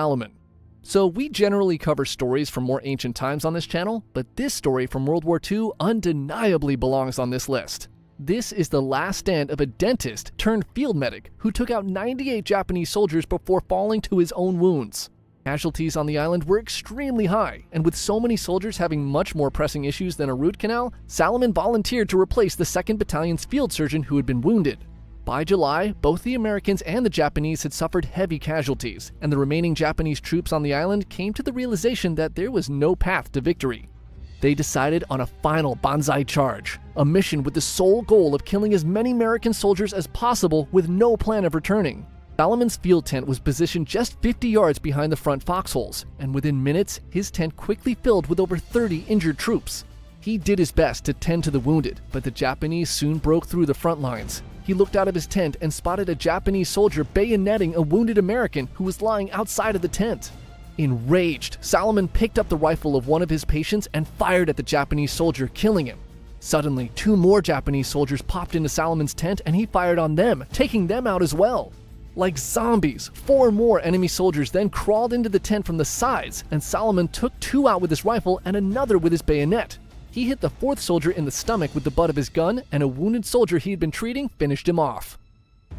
Salomon. So we generally cover stories from more ancient times on this channel, but this story from World War II undeniably belongs on this list. This is the last stand of a dentist turned field medic who took out 98 Japanese soldiers before falling to his own wounds. Casualties on the island were extremely high, and with so many soldiers having much more pressing issues than a root canal, Salomon volunteered to replace the 2nd Battalion's field surgeon who had been wounded. By July, both the Americans and the Japanese had suffered heavy casualties, and the remaining Japanese troops on the island came to the realization that there was no path to victory. They decided on a final Banzai charge, a mission with the sole goal of killing as many American soldiers as possible with no plan of returning. Salomon's field tent was positioned just 50 yards behind the front foxholes, and within minutes, his tent quickly filled with over 30 injured troops. He did his best to tend to the wounded, but the Japanese soon broke through the front lines. He looked out of his tent and spotted a Japanese soldier bayoneting a wounded American who was lying outside of the tent. Enraged, Salomon picked up the rifle of one of his patients and fired at the Japanese soldier, killing him. Suddenly, 2 more Japanese soldiers popped into Salomon's tent and he fired on them, taking them out as well. Like zombies, 4 more enemy soldiers then crawled into the tent from the sides, and Salomon took 2 out with his rifle and another with his bayonet. He hit the 4th soldier in the stomach with the butt of his gun, and a wounded soldier he had been treating finished him off.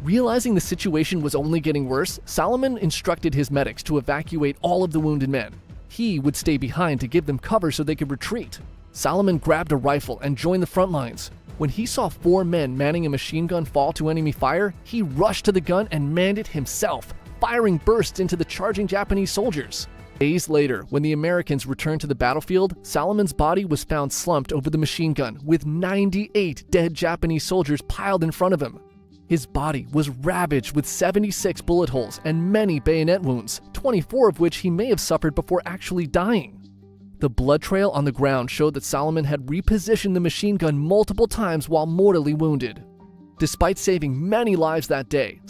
Realizing the situation was only getting worse, Salomon instructed his medics to evacuate all of the wounded men. He would stay behind to give them cover so they could retreat. Salomon grabbed a rifle and joined the front lines. When he saw 4 men manning a machine gun fall to enemy fire, he rushed to the gun and manned it himself, firing bursts into the charging Japanese soldiers. Days later, when the Americans returned to the battlefield, Salomon's body was found slumped over the machine gun, with 98 dead Japanese soldiers piled in front of him. His body was ravaged with 76 bullet holes and many bayonet wounds, 24 of which he may have suffered before actually dying. The blood trail on the ground showed that Salomon had repositioned the machine gun multiple times while mortally wounded. Despite saving many lives that day,